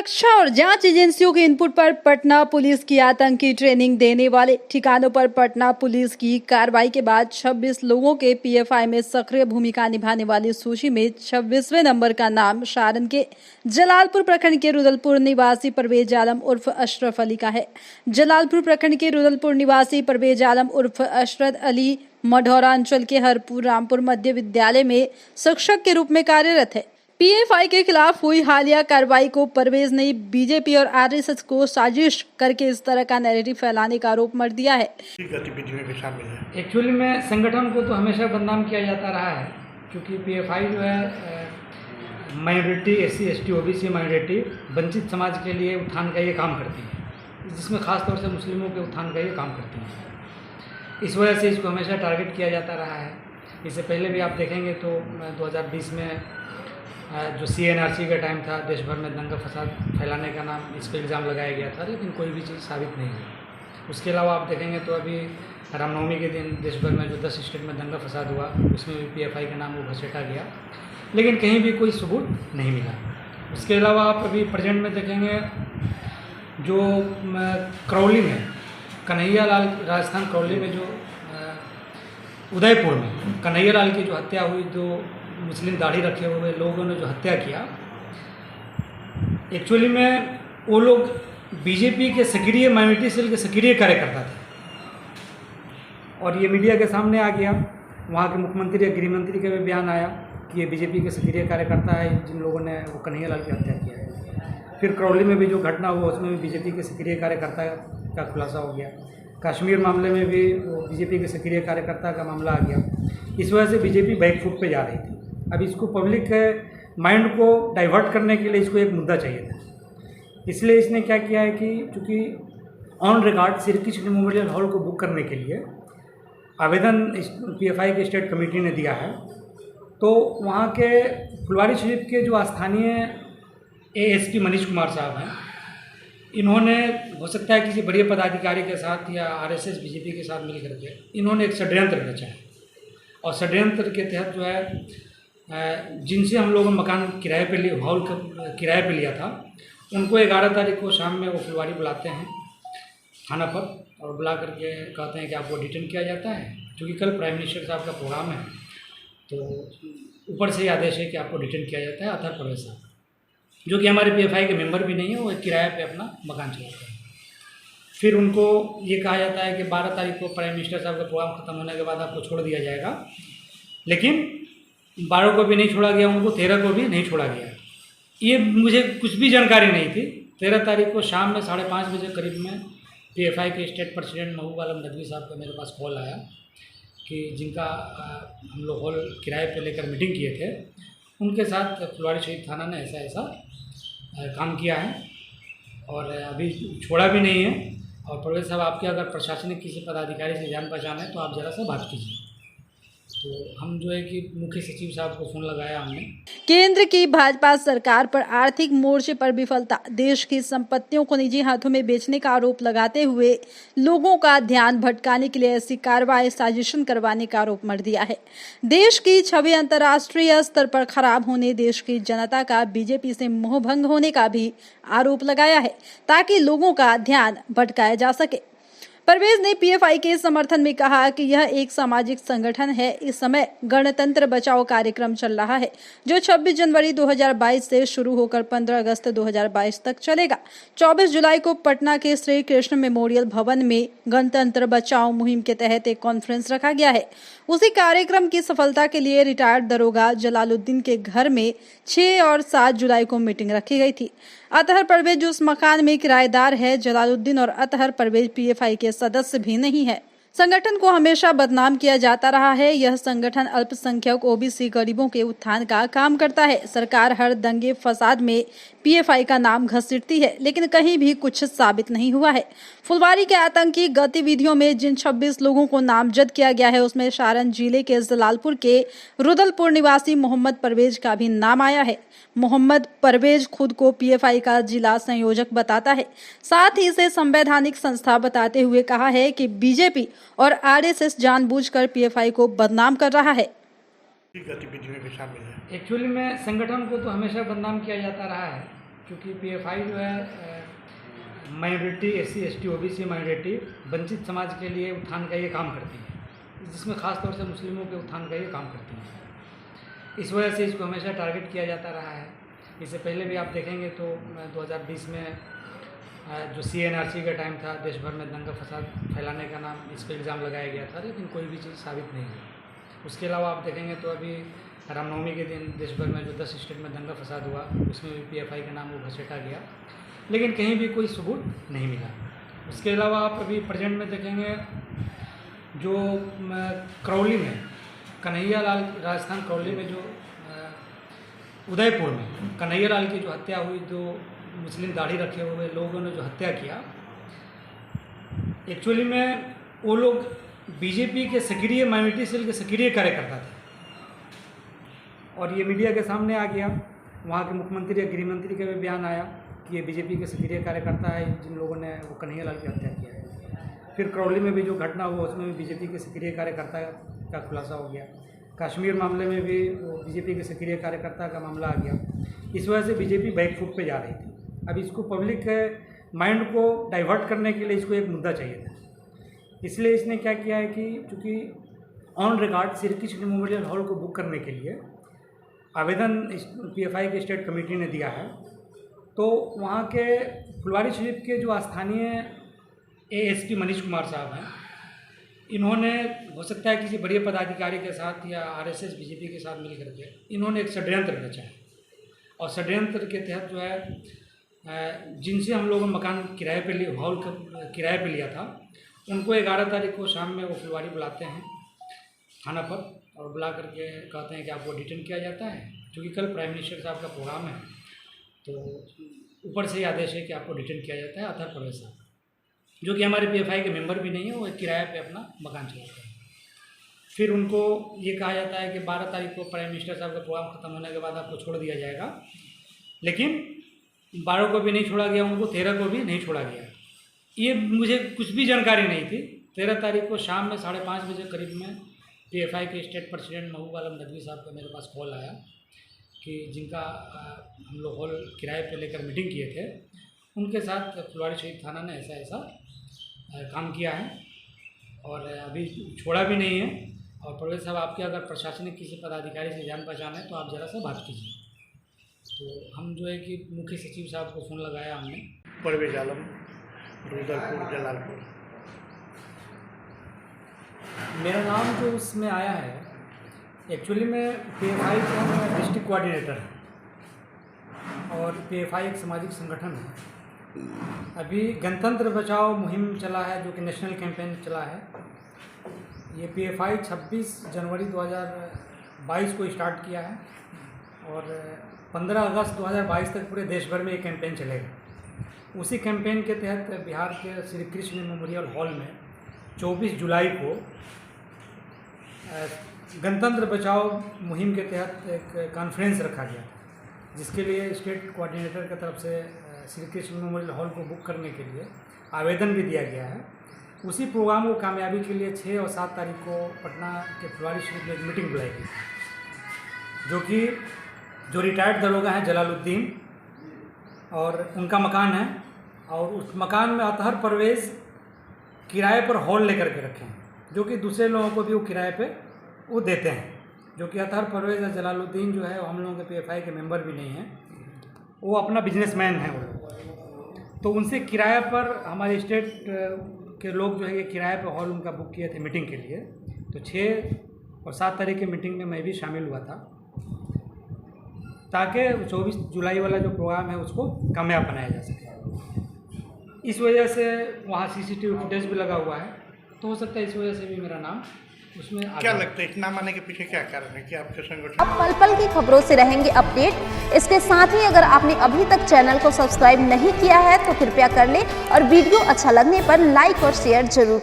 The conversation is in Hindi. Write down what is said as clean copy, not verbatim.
सुरक्षा और जांच एजेंसियों के इनपुट पर पटना पुलिस की आतंकी ट्रेनिंग देने वाले ठिकानों पर पटना पुलिस की कार्रवाई के बाद 26 लोगों के पीएफआई में सक्रिय भूमिका निभाने वाली सूची में 26वें नंबर का नाम सारण के जलालपुर प्रखंड के रुदलपुर निवासी परवेज आलम उर्फ अशरफ अली का है। जलालपुर प्रखंड के रुदलपुर निवासी परवेज आलम उर्फ अशरफ अली मढ़ौरा अंचल के हरपुर रामपुर मध्य विद्यालय में शिक्षक के रूप में कार्यरत है। पीएफआई के खिलाफ हुई हालिया कार्रवाई को परवेज ने बीजेपी और आरएसएस को साजिश करके इस तरह का नैरेटिव फैलाने का आरोप मर दिया है। गतिविधियों में शामिल है। एक्चुअली में संगठन को तो हमेशा बदनाम किया जाता रहा है, क्योंकि पीएफआई जो है minority SC ST OBC minority वंचित समाज के लिए उत्थान का ये काम करती है, जिसमें ख़ास तौर से मुस्लिमों के उत्थान का ये काम करती है। इस वजह से इसको हमेशा टारगेट किया जाता रहा है। इससे पहले भी आप देखेंगे तो 2020 में जो CNRC का टाइम था, देश भर में दंगा फसाद फैलाने का नाम इस पर इल्ज़ाम लगाया गया था, लेकिन कोई भी चीज़ साबित नहीं हुई। उसके अलावा आप देखेंगे तो अभी रामनवमी के दिन देश भर में जो 10 स्टेट में दंगा फसाद हुआ, उसमें भी पीएफआई का नाम वो घसीटा गया, लेकिन कहीं भी कोई सबूत नहीं मिला। उसके अलावा आप अभी प्रेजेंट में देखेंगे जो करौली में कन्हैया लाल, राजस्थान करौली में जो उदयपुर में कन्हैया लाल की जो हत्या हुई, जो मुस्लिम दाढ़ी रखे हुए लोगों ने जो हत्या किया, एक्चुअली में वो लोग बीजेपी के सक्रिय माइनॉरिटी सेल के सक्रिय कार्यकर्ता थे, और ये मीडिया के सामने आ गया। वहाँ के मुख्यमंत्री या गृह मंत्री का भी बयान आया कि ये बीजेपी के सक्रिय कार्यकर्ता है जिन लोगों ने वो कन्हैया लाल की हत्या किया है। फिर करौली में भी जो घटना हुआ उसमें भी बीजेपी के सक्रिय कार्यकर्ता का खुलासा हो गया। कश्मीर मामले में भी वो बीजेपी के सक्रिय कार्यकर्ता का मामला आ गया। इस वजह से बीजेपी बैकफुट पे जा रही थी। अब इसको पब्लिक के माइंड को डाइवर्ट करने के लिए इसको एक मुद्दा चाहिए था, इसलिए इसने क्या किया है कि चूँकि on record Shri Krishna memorial hall को बुक करने के लिए आवेदन पीएफआई की स्टेट कमेटी ने दिया है, तो वहाँ के फुलवारी शरीफ के जो स्थानीय ASP मनीष कुमार साहब हैं, इन्होंने हो सकता है किसी बड़े पदाधिकारी के साथ या RSS बीजेपी के साथ मिल करके इन्होंने एक षड्यंत्र रचा है, और षड्यंत्र के तहत जो है जिनसे हम लोगों ने मकान किराए पे लिए, हॉल किराए पे लिया था, उनको 11 तारीख को शाम में वो फुलवारी बुलाते हैं थाना पर, और बुला करके कहते हैं कि आपको डिटेन किया जाता है, क्योंकि कल प्राइम मिनिस्टर साहब का प्रोग्राम है, तो ऊपर से ही आदेश है कि आपको डिटेन किया जाता है। अतः परवेज साहब, जो कि हमारे पीएफआई के मेंबर भी नहीं है, वो किराए पे अपना मकान चलाते हैं। फिर उनको ये कहा जाता है कि 12 तारीख को प्राइम मिनिस्टर साहब का प्रोग्राम खत्म होने के बाद आपको छोड़ दिया जाएगा, लेकिन 12 को भी नहीं छोड़ा गया, उनको 13 को भी नहीं छोड़ा गया। ये मुझे कुछ भी जानकारी नहीं थी। 13 तारीख को शाम में 5:30 बजे करीब में पीएफआई के स्टेट प्रेसिडेंट महबूब आलम नदवी साहब का मेरे पास कॉल आया कि जिनका हम लोग हॉल किराए पे लेकर मीटिंग किए थे, उनके साथ फुलवारी शरीफ थाना ने ऐसा ऐसा काम किया है और अभी छोड़ा भी नहीं है। और परवेज साहब, आपके अगर प्रशासनिक किसी पदाधिकारी से जान पहचान है तो आप ज़रा सा बात कीजिए। तो हम जो है कि मुख्य सचिव साहब को फोन लगाया हमने। केंद्र की भाजपा सरकार पर आर्थिक मोर्चे पर विफलता, देश की संपत्तियों को निजी हाथों में बेचने का आरोप लगाते हुए लोगों का ध्यान भटकाने के लिए ऐसी कार्रवाई साजिशन करवाने का आरोप मर दिया है। देश की छवि अंतर्राष्ट्रीय स्तर पर खराब होने, देश की जनता का बीजेपी से मोहभंग होने का भी आरोप लगाया है, ताकि लोगों का ध्यान भटकाया जा सके। परवेज ने पीएफआई के समर्थन में कहा कि यह एक सामाजिक संगठन है। इस समय गणतंत्र बचाओ कार्यक्रम चल रहा है, जो 26 जनवरी 2022 से शुरू होकर 15 अगस्त 2022 तक चलेगा। 24 जुलाई को पटना के श्री कृष्ण मेमोरियल भवन में गणतंत्र बचाओ मुहिम के तहत एक कॉन्फ्रेंस रखा गया है। उसी कार्यक्रम की सफलता के लिए रिटायर्ड दरोगा जलालुद्दीन के घर में 6 और 7 जुलाई को मीटिंग रखी गई थी। अतहर परवेज उस मकान में किराएदार है। जलालुद्दीन और अतहर परवेज पीएफआई के सदस्य भी नहीं है। संगठन को हमेशा बदनाम किया जाता रहा है। यह संगठन अल्पसंख्यक OBC गरीबों के उत्थान का काम करता है। सरकार हर दंगे फसाद में पीएफआई का नाम घसीटती है, लेकिन कहीं भी कुछ साबित नहीं हुआ है। फुलवारी के आतंकी गतिविधियों में जिन 26 लोगों को नामजद किया गया है, उसमें सारण जिले के जलालपुर के रुदलपुर निवासी मोहम्मद परवेज का भी नाम आया है। मोहम्मद परवेज खुद को पीएफआई का जिला संयोजक बताता है। साथ ही इसे संवैधानिक संस्था बताते हुए कहा है कि बीजेपी और RSS जानबूझकर पीएफआई को बदनाम कर रहा है। गतिविधियों में शामिल है। एक्चुअली में संगठन को तो हमेशा बदनाम किया जाता रहा है, क्योंकि पीएफआई जो है minority SC ST OBC minority वंचित समाज के लिए उत्थान का ये काम करती है, जिसमें ख़ास तौर से मुस्लिमों के उत्थान का ये काम करती है। इस वजह से इसको हमेशा टारगेट किया जाता रहा है। इससे पहले भी आप देखेंगे तो 2020 में जो CNRC का टाइम था, देश भर में दंगा फसाद फैलाने का नाम इस पर इल्ज़ाम लगाया गया था, लेकिन कोई भी चीज़ साबित नहीं हुई। उसके अलावा आप देखेंगे तो अभी रामनवमी के दिन देश भर में जो 10 स्टेट में दंगा फसाद हुआ, उसमें भी PFI का नाम वो घसीटा गया, लेकिन कहीं भी कोई सबूत नहीं मिला। उसके अलावा आप अभी प्रेजेंट में देखेंगे जो करौली में कन्हैया लाल, राजस्थान करौली में जो उदयपुर में कन्हैया लाल की जो हत्या हुई, जो मुस्लिम दाढ़ी रखे हुए लोगों ने जो हत्या किया, एक्चुअली में वो लोग बीजेपी के सक्रिय माइनॉरिटी सेल के सक्रिय कार्यकर्ता थे, और ये मीडिया के सामने आ गया। वहाँ के मुख्यमंत्री या गृह मंत्री का भी बयान आया कि ये बीजेपी के सक्रिय कार्यकर्ता है जिन लोगों ने वो कन्हैया लाल की हत्या किया है। फिर करौली में भी जो घटना हुआ उसमें भी बीजेपी के सक्रिय कार्यकर्ता का खुलासा हो गया। कश्मीर मामले में भी वो बीजेपी के सक्रिय कार्यकर्ता का मामला आ गया। इस वजह से बीजेपी बैकफुट पे जा रही थी। अब इसको पब्लिक माइंड को डाइवर्ट करने के लिए इसको एक मुद्दा चाहिए था, इसलिए इसने क्या किया है कि चूँकि on record Shri Krishna memorial hall को बुक करने के लिए आवेदन PFI के स्टेट कमेटी ने दिया है, तो वहाँ के फुलवारी शरीफ के जो स्थानीय ASP मनीष कुमार साहब हैं, इन्होंने हो सकता है किसी बड़े पदाधिकारी के साथ या RSS BJP के साथ मिल करके इन्होंने एक षड्यंत्र रचा है, और षड्यंत्र के तहत जो है जिनसे हम लोगों ने मकान किराए पे लिया, हॉल किराए पे लिया था, उनको 11 तारीख को शाम में वो फुलवारी बुलाते हैं थाना पर, और बुला करके कहते हैं कि आपको डिटेन किया जाता है, क्योंकि कल प्राइम मिनिस्टर साहब का प्रोग्राम है, तो ऊपर से ही आदेश है कि आपको डिटेन किया जाता है अतः परवेज साहब, जो कि हमारे PFI के मेंबर भी नहीं है, वो एक किराए पे अपना मकान चलाते हैं। फिर उनको ये कहा जाता है कि 12 तारीख को प्राइम मिनिस्टर साहब का प्रोग्राम ख़त्म होने के बाद आपको छोड़ दिया जाएगा, लेकिन 12 को भी नहीं छोड़ा गया, उनको 13 को भी नहीं छोड़ा गया। ये मुझे कुछ भी जानकारी नहीं थी। 13 तारीख को शाम में 5:30 बजे करीब में PFI के स्टेट प्रेसिडेंट महबूब आलम नदवी साहब का मेरे पास कॉल आया कि जिनका हम लोग हॉल किराए पे लेकर मीटिंग किए थे, उनके साथ फुलवारी शरीफ थाना ने ऐसा ऐसा काम किया है और अभी छोड़ा भी नहीं है। और परवेज साहब, आपके अगर प्रशासनिक किसी पदाधिकारी से जान पहचान है तो आप ज़रा सा बात कीजिए। तो हम जो है कि मुख्य सचिव साहब को फ़ोन लगाया हमने। परवेज आलम, रुद्रपुर, जलालपुर। मेरा नाम जो उसमें आया है, एक्चुअली में PFI का मैं डिस्ट्रिक्ट कोऑर्डिनेटर है और PFI एक सामाजिक संगठन है। अभी गणतंत्र बचाओ मुहिम चला है, जो कि नेशनल कैंपेन चला है। ये PFI 26 जनवरी 2022 को स्टार्ट किया है और 15 अगस्त 2022 तक पूरे देश भर में ये कैंपेन चलेगा। उसी कैंपेन के तहत बिहार के श्री कृष्ण मेमोरियल हॉल में 24 जुलाई को गणतंत्र बचाओ मुहिम के तहत एक कॉन्फ्रेंस रखा गया, जिसके लिए स्टेट कोऑर्डिनेटर की तरफ से श्री कृष्ण मेमोरियल हॉल को बुक करने के लिए आवेदन भी दिया गया है। उसी प्रोग्राम को कामयाबी के लिए 6 और 7 तारीख को पटना के फुलवारी शरीफ में एक मीटिंग बुलाई गई, जो कि जो रिटायर्ड दरोगा हैं जलालुद्दीन, और उनका मकान है, और उस मकान में अतहर परवेज़ किराए पर हॉल लेकर के रखे हैं, जो कि दूसरे लोगों को भी वो किराए पे वो देते हैं, जो कि अतहर परवेज़ और जलालुद्दीन जो है हम लोगों के PFI के मेंबर भी नहीं हैं, वो अपना बिजनेसमैन है वो लोग। तो उनसे किराए पर हमारे स्टेट के लोग जो है ये किराए पर हॉल उनका बुक किए थे मीटिंग के लिए। तो 6 और 7 तारीख की मीटिंग में मैं भी शामिल हुआ था, ताकि 24 जुलाई वाला जो प्रोग्राम है उसको कामयाब बनाया जा सके। इस वजह से वहाँ CCTV फुटेज भी लगा हुआ है, तो हो सकता है इस वजह से भी मेरा नाम उसमें क्या लगता है इस नाम आने के पीछे क्या कारण है कि आपके संगठन अब पल पल की खबरों से रहेंगे अपडेट। इसके साथ ही अगर आपने अभी तक चैनल को सब्सक्राइब नहीं किया है तो कृपया कर लें और वीडियो अच्छा लगने पर लाइक और शेयर जरूर करें।